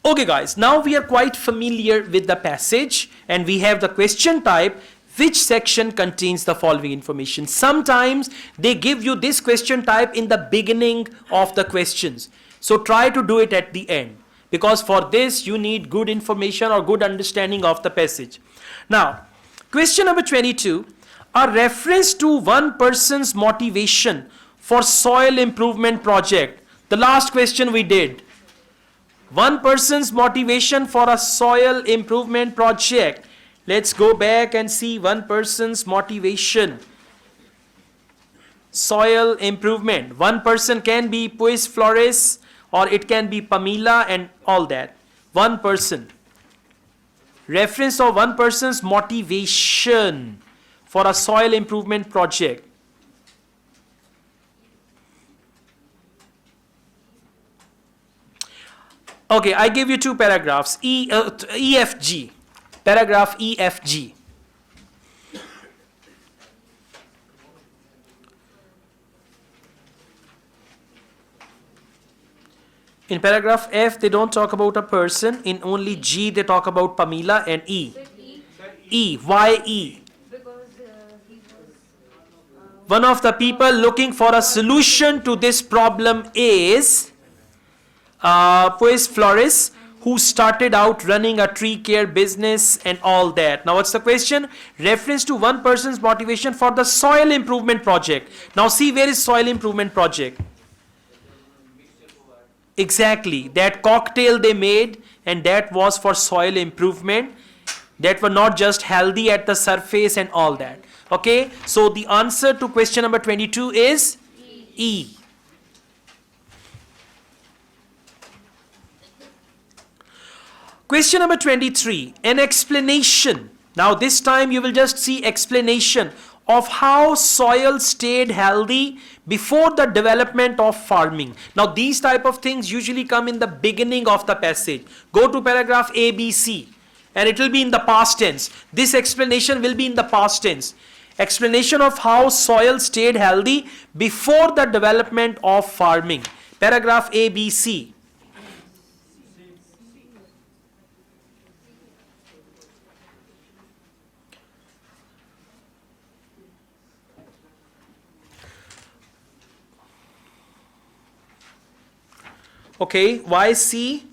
Okay guys, now we are quite familiar with the passage and we have the question type. Which section contains the following information? Sometimes they give you this question type in the beginning of the questions. So try to do it at the end, because for this you need good information or good understanding of the passage. Now, question number 22. A reference to one person's motivation for soil improvement project. The last question we did. One person's motivation for a soil improvement project. Let's go back and see one person's motivation. Soil improvement. One person can be Puis Flores or it can be Pamela and all that. One person. Reference of one person's motivation for a soil improvement project. Okay, I give you two paragraphs. EFG. Paragraph EFG. In paragraph F, they don't talk about a person. In only G, they talk about Pamela and E. Why E? One of the people looking for a solution to this problem is Puis Flores, who started out running a tree care business and all that. Now what's the question? Reference to one person's motivation for the soil improvement project. Now see, where is soil improvement project? Exactly, that cocktail they made, and that was for soil improvement. That were not just healthy at the surface and all that. Okay, so the answer to question number 22 is E. Question number 23, an explanation. Now this time you will just see explanation of how soil stayed healthy before the development of farming. Now these type of things usually come in the beginning of the passage. Go to paragraph A, B, C and it will be in the past tense. This explanation will be in the past tense. Explanation of how soil stayed healthy before the development of farming. Paragraph A, B, C. Okay, why C?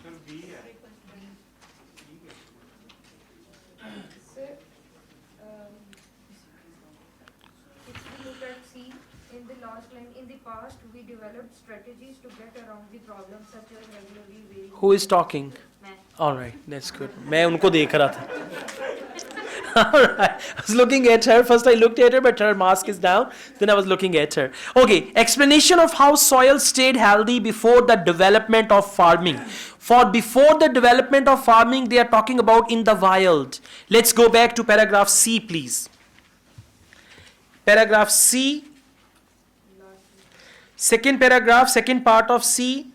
In the last line, in the past we developed strategies to get around the problems such as regularly varying. Who is talking? All right, that's good. मैं उनको देख रहा था. Alright, I was looking at her. First I looked at her, but her mask is down. Then I was looking at her. Okay, explanation of how soil stayed healthy before the development of farming. For before the development of farming, they are talking about in the wild. Let's go back to paragraph C, please. Paragraph C. Second paragraph, second part of C.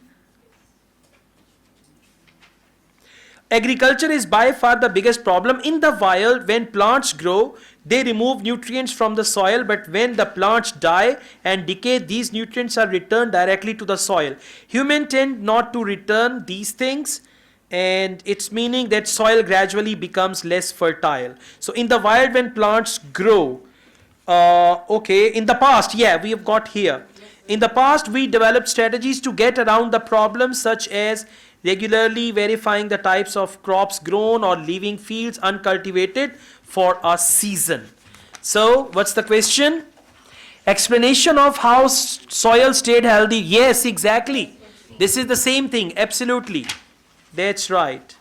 Agriculture is by far the biggest problem. In the wild, when plants grow, they remove nutrients from the soil, but when the plants die and decay, these nutrients are returned directly to the soil. Humans tend not to return these things, and it's meaning that soil gradually becomes less fertile. So in the wild, when plants grow, okay, in the past, yeah, we have got here. In the past, we developed strategies to get around the problems such as regularly verifying the types of crops grown or leaving fields uncultivated for a season. So, what's the question? Explanation of how soil stayed healthy. Yes, exactly. This is the same thing. Absolutely. That's right.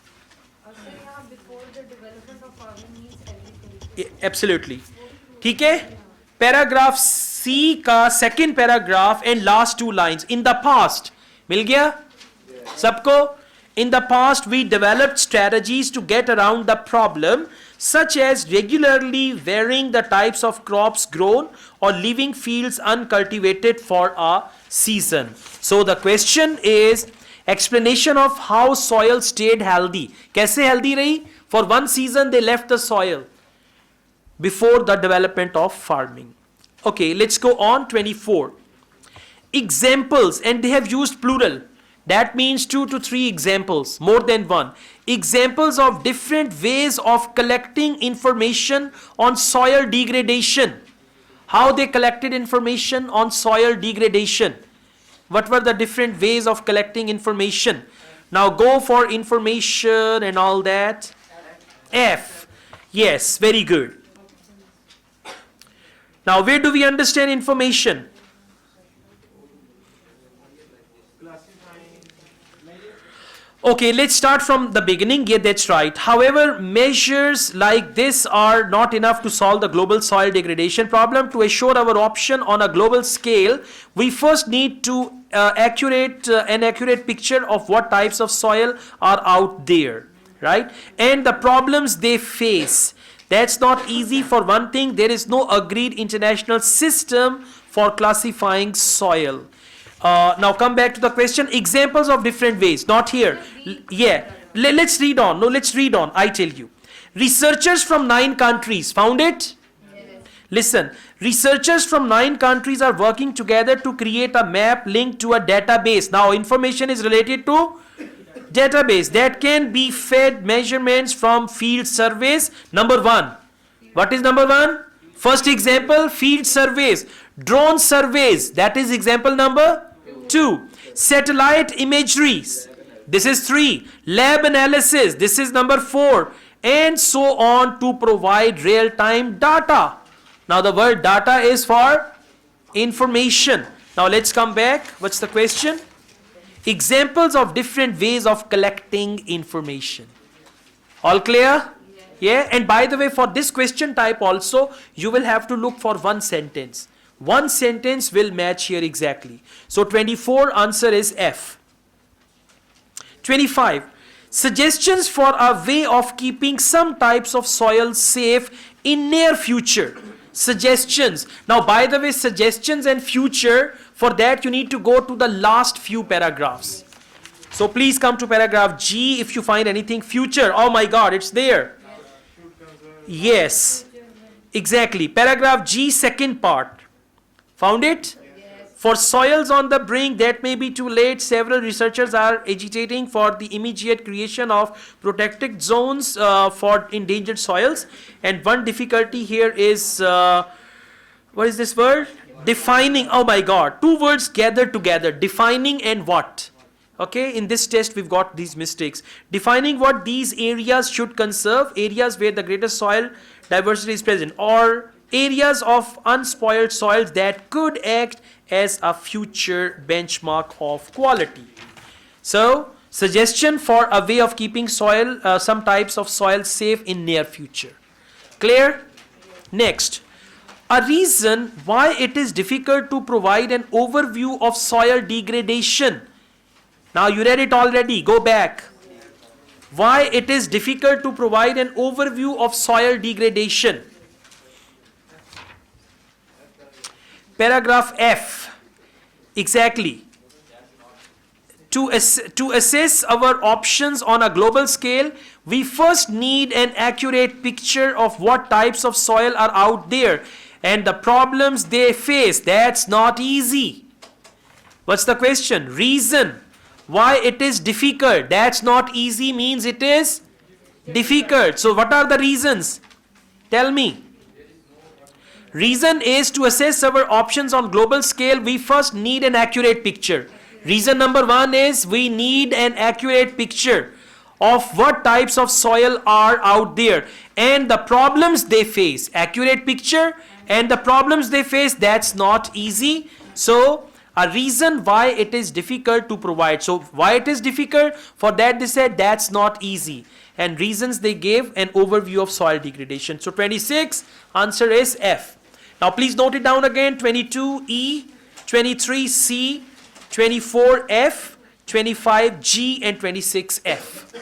Before the development of farming means agriculture. Yeah, absolutely. ठीक है? Paragraph C का second paragraph and last two lines. In the past. मिल गया? Sabko, in the past we developed strategies to get around the problem, such as regularly varying the types of crops grown or leaving fields uncultivated for a season. So the question is explanation of how soil stayed healthy. कैसे healthy रही? For one season they left the soil before the development of farming. Okay, let's go on. 24. Examples, and they have used plural. That means 2 to 3 examples, more than one. Examples of different ways of collecting information on soil degradation. How they collected information on soil degradation. What were the different ways of collecting information? Now go for information and all that. F. Yes, very good. Now where do we understand information? Okay, let's start from the beginning. Yeah, that's right. However, measures like this are not enough to solve the global soil degradation problem. To assure our option on a global scale, we first need to an accurate picture of what types of soil are out there, right? And the problems they face. That's not easy. For one thing, there is no agreed international system for classifying soil. Now come back to the question. Examples of different ways. Not here. Yeah. Let's read on. No, let's read on. I tell you. Researchers from 9 countries. Found it? Yes. Listen. Researchers from 9 countries are working together to create a map linked to a database. Now information is related to database that can be fed measurements from field surveys. Number 1. What is number 1? First example, field surveys. Drone surveys. That is example number 2. Satellite imageries. This is 3. Lab analysis. This is number 4. And so on to provide real-time data. Now the word data is for information. Now let's come back. What's the question? Examples of different ways of collecting information. All clear? Yeah. And by the way, for this question type also, you will have to look for one sentence. One sentence will match here exactly. So 24 answer is F. 25. Suggestions for a way of keeping some types of soil safe in near future. Suggestions. Now by the way, suggestions and future, for that you need to go to the last few paragraphs. So please come to paragraph G if you find anything future. Oh my God, it's there. Yes. Exactly. Paragraph G, second part. Found it? Yes. For soils on the brink that may be too late, several researchers are agitating for the immediate creation of protected zones for endangered soils. And one difficulty here is, what is this word? Defining. Oh my God. 2 words gathered together. Defining and what? Okay, in this test we've got these mistakes. Defining what these areas should conserve, areas where the greatest soil diversity is present, or areas of unspoiled soils that could act as a future benchmark of quality. So, suggestion for a way of keeping soil, some types of soil safe in near future. Clear? Next, a reason why it is difficult to provide an overview of soil degradation. Now you read it already, go back. Why it is difficult to provide an overview of soil degradation. Paragraph F. Exactly. To assess our options on a global scale, we first need an accurate picture of what types of soil are out there and the problems they face. That's not easy. What's the question? Reason why it is difficult. That's not easy means it is difficult. So what are the reasons? Tell me. Reason is to assess our options on global scale, we first need an accurate picture. Reason number 1 is we need an accurate picture of what types of soil are out there and the problems they face. Accurate picture and the problems they face, that's not easy. So a reason why it is difficult to provide. So why it is difficult? For that they said that's not easy. And reasons they gave an overview of soil degradation. So 26 answer is F. Now please note it down again. 22E, 23C, 24F, 25G and 26F.